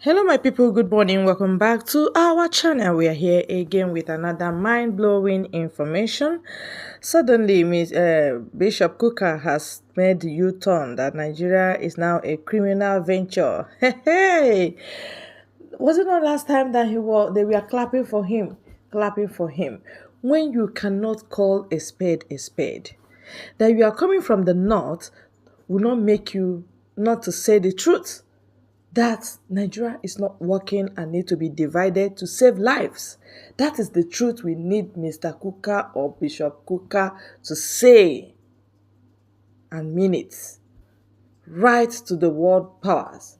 Hello, my people. Good morning. Welcome back to our channel. We are here again with another mind-blowing information. Suddenly, Bishop Kukah has made U-turn that Nigeria is now a criminal venture. Hey, was it not last time that they were clapping for him, clapping for him? When you cannot call a spade, that you are coming from the north will not make you not to say the truth that Nigeria is not working and need to be divided to save lives. That is the truth we need Mr. Kukah or Bishop Kukah to say and mean it right to the world powers.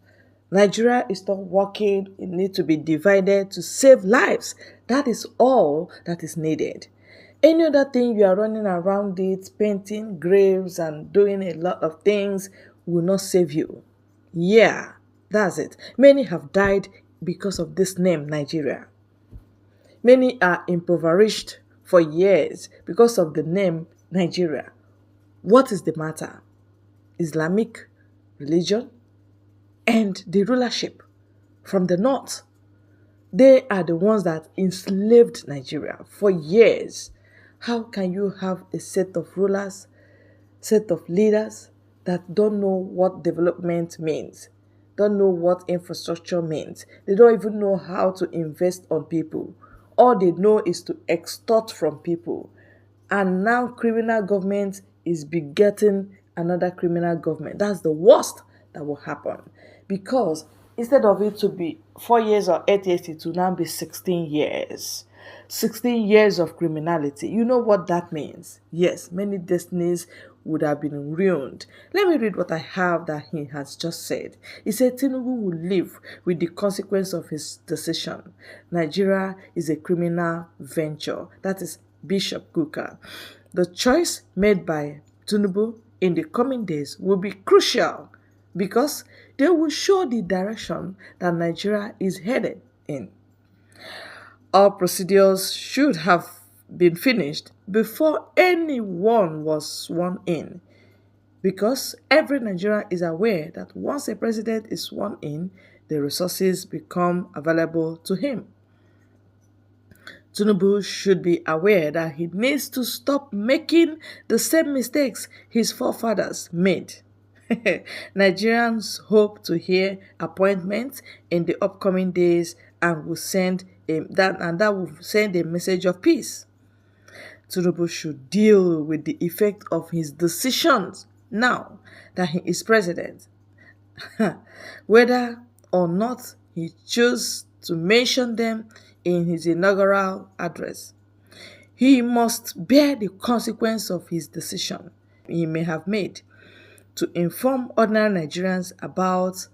Nigeria is not working, it needs to be divided to save lives. That is all that is needed. Any other thing you are running around it, painting graves and doing a lot of things will not save you. Yeah, that's it. Many have died because of this name, Nigeria. Many are impoverished for years because of the name Nigeria. What is the matter? Islamic religion and the rulership from the north. They are the ones that enslaved Nigeria for years. How can you have a set of rulers, set of leaders that don't know what development means, don't know what infrastructure means? They don't even know how to invest on people. All they know is to extort from people. And now criminal government is begetting another criminal government. That's the worst that will happen. Because instead of it to be 4 years or 8 years, it will now be 16 years. 16 years of criminality. You know what that means? Yes, many destinies would have been ruined. Let me read what I have that he has just said. He said Tinubu will live with the consequence of his decision. Nigeria is a criminal venture. That is Bishop Kukah. The choice made by Tinubu in the coming days will be crucial because they will show the direction that Nigeria is headed in. All procedures should have been finished before anyone was sworn in, because every Nigerian is aware that once a president is sworn in, the resources become available to him. Tinubu should be aware that he needs to stop making the same mistakes his forefathers made. Nigerians hope to hear appointments in the upcoming days and that will send a message of peace. Tinubu should deal with the effect of his decisions now that he is president. Whether or not he chose to mention them in his inaugural address, he must bear the consequence of his decision he may have made to inform ordinary Nigerians about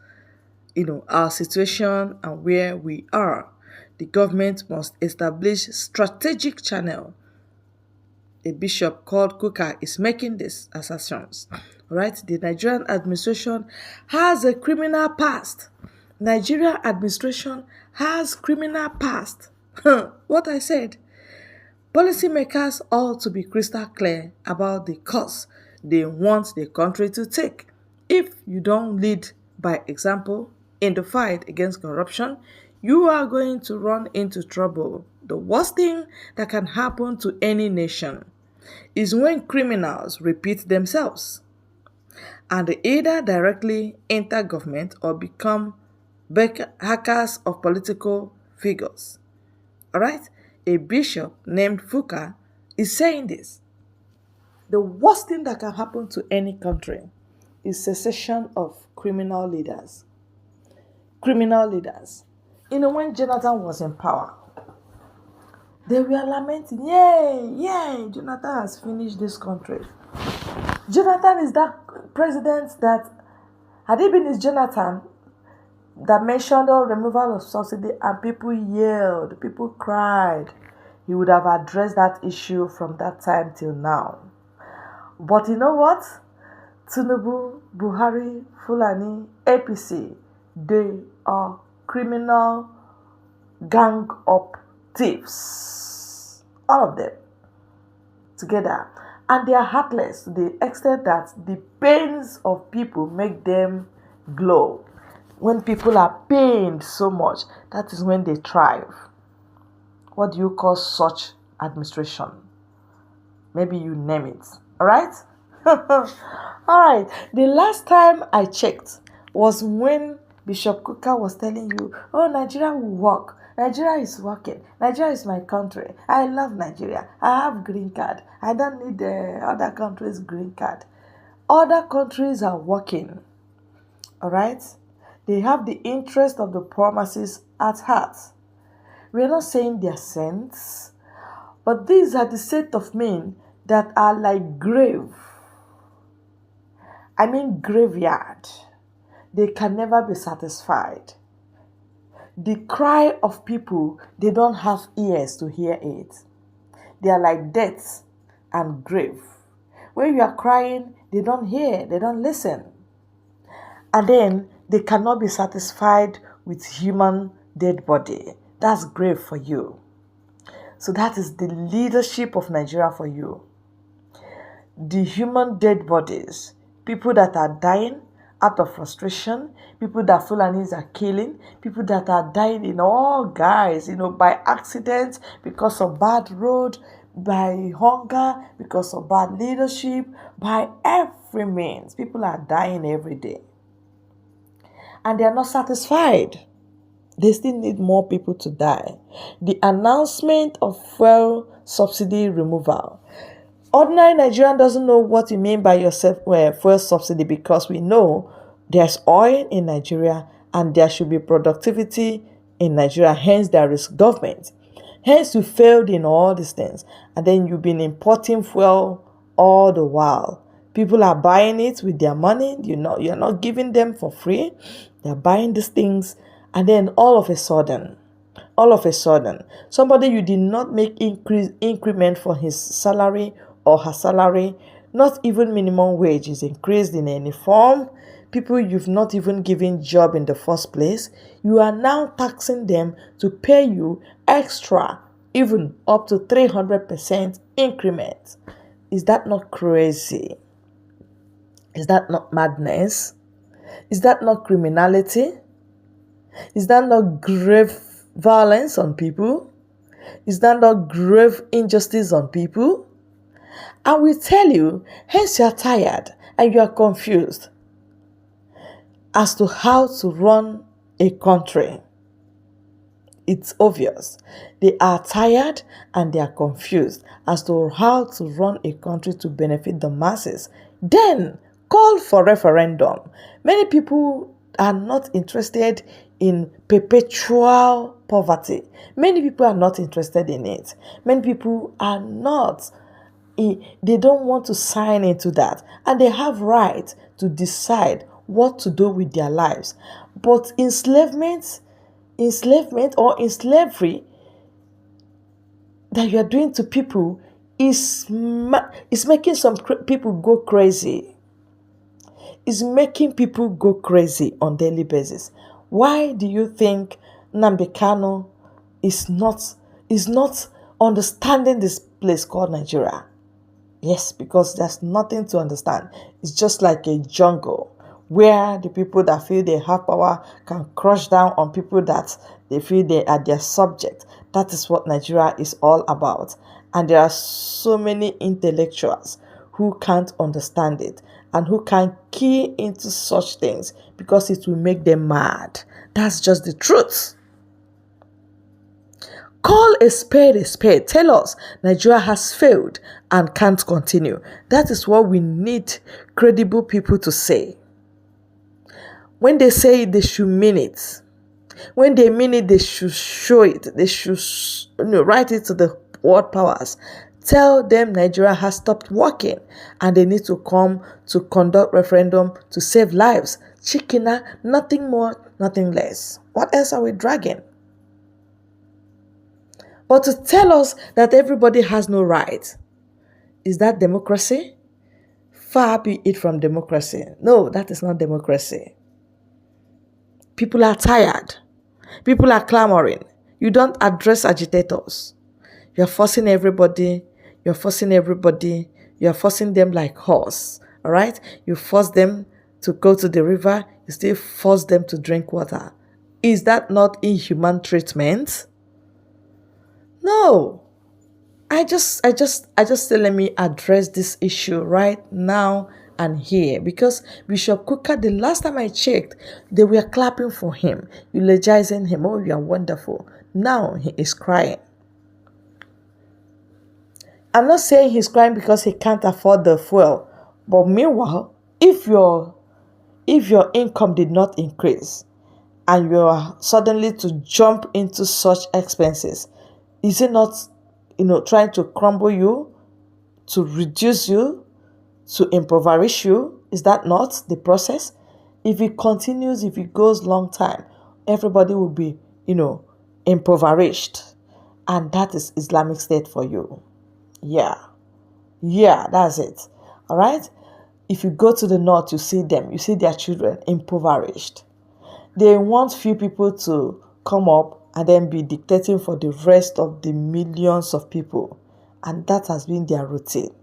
our situation and where we are. The government must establish strategic channel. A bishop called Kukah is making these assertions. Right? The Nigerian administration has a criminal past. Nigeria administration has criminal past. What I said. Policymakers ought to be crystal clear about the course they want the country to take. If you don't lead by example in the fight against corruption, you are going to run into trouble. The worst thing that can happen to any nation is when criminals repeat themselves and they either directly enter government or become hackers of political figures. Alright? A bishop named Fuka is saying this. The worst thing that can happen to any country is cessation of criminal leaders. Criminal leaders. When Jonathan was in power, they were lamenting, yay, yay, Jonathan has finished this country. Jonathan is that president that, had it been his Jonathan that mentioned the removal of subsidy and people yelled, people cried, he would have addressed that issue from that time till now. But you know what? Tinubu, Buhari, Fulani, APC, they are criminal gang up thieves. All of them together. And they are heartless to the extent that the pains of people make them glow. When people are pained so much, that is when they thrive. What do you call such administration? Maybe you name it. All right? All right. The last time I checked was when Bishop Kukah was telling you, oh, Nigeria will work. Nigeria is working. Nigeria is my country. I love Nigeria. I have green card. I don't need the other countries' green card. Other countries are working. All right? They have the interest of the promises at heart. We are not saying they are saints, but these are the set of men that are like grave. I mean graveyard. They can never be satisfied. The cry of people, they don't have ears to hear it. They are like death and grave. When you are crying, they don't hear, they don't listen. And then they cannot be satisfied with human dead body. That's grave for you. So that is the leadership of Nigeria for you. The human dead bodies, people that are dying out of frustration, people that Fulanis are killing, people that are dying in all guise, by accidents, because of bad road, by hunger, because of bad leadership, by every means. People are dying every day. And they are not satisfied. They still need more people to die. The announcement of fuel subsidy removal. Ordinary Nigerian doesn't know what you mean by your fuel subsidy, because we know there's oil in Nigeria and there should be productivity in Nigeria. Hence, there is government. Hence, you failed in all these things. And then you've been importing fuel all the while. People are buying it with their money. You're not giving them for free. They're buying these things. And then all of a sudden, somebody you did not make increment for his salary or her salary, not even minimum wage is increased in any form. People you've not even given job in the first place, you are now taxing them to pay you extra, even up to 300% increment. Is that not crazy? Is that not madness? Is that not criminality? Is that not grave violence on people? Is that not grave injustice on people? And we tell you, hence you are tired and you are confused as to how to run a country. It's obvious. They are tired and they are confused as to how to run a country to benefit the masses. Then call for referendum. Many people are not interested in perpetual poverty. Many people are not interested in it. Many people are not. They don't want to sign into that. And they have right to decide what to do with their lives. But enslavement or in slavery that you are doing to people is making some people go crazy. Is making people go crazy on daily basis. Why do you think Nnamdi Kanu is not understanding this place called Nigeria? Yes, because there's nothing to understand. It's just like a jungle where the people that feel they have power can crush down on people that they feel they are their subject. That is what Nigeria is all about. And there are so many intellectuals who can't understand it and who can key into such things because it will make them mad. That's just the truth. Call a spade a spade. Tell us Nigeria has failed and can't continue. That is what we need credible people to say. When they say it, they should mean it. When they mean it, they should show it. They should write it to the world powers. Tell them Nigeria has stopped working and they need to come to conduct referendum to save lives. Chikina, nothing more, nothing less. What else are we dragging? But to tell us that everybody has no right, is that democracy? Far be it from democracy. No, that is not democracy. People are tired. People are clamoring. You don't address agitators. You're forcing everybody. You're forcing them like horse. All right? You force them to go to the river. you still force them to drink water. Is that not inhuman treatment? No. I just say let me address this issue right now and here, because Bishop Kukah, the last time I checked, they were clapping for him, eulogizing him. Oh, you are wonderful. Now he is crying. I'm not saying he's crying because he can't afford the fuel, but meanwhile, if your income did not increase and you are suddenly to jump into such expenses, is it not, trying to crumble you, to reduce you, to impoverish you? Is that not the process? If it continues, if it goes long time, everybody will be, impoverished. And that is Islamic State for you. Yeah. Yeah, that's it. All right? If you go to the north, you see them, you see their children impoverished. They want few people to come up and then be dictating for the rest of the millions of people. And that has been their routine.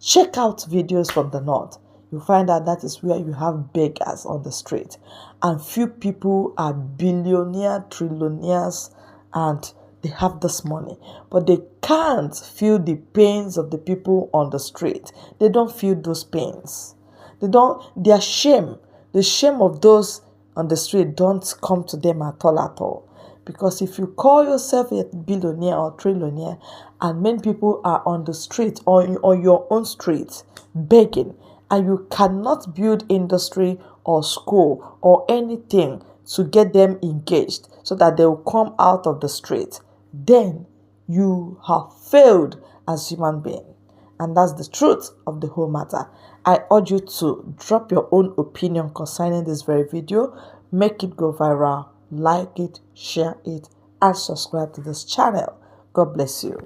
Check out videos from the north. You find out that is where you have beggars on the street. And few people are billionaires, trillionaires, and they have this money. But they can't feel the pains of the people on the street. They don't feel those pains. Their shame, the shame of those on the street don't come to them at all. Because if you call yourself a billionaire or trillionaire and many people are on the street or on your own street begging, and you cannot build industry or school or anything to get them engaged so that they will come out of the street, then you have failed as human being. And that's the truth of the whole matter. I urge you to drop your own opinion concerning this very video. Make it go viral. Like it, share it, and subscribe to this channel. God bless you.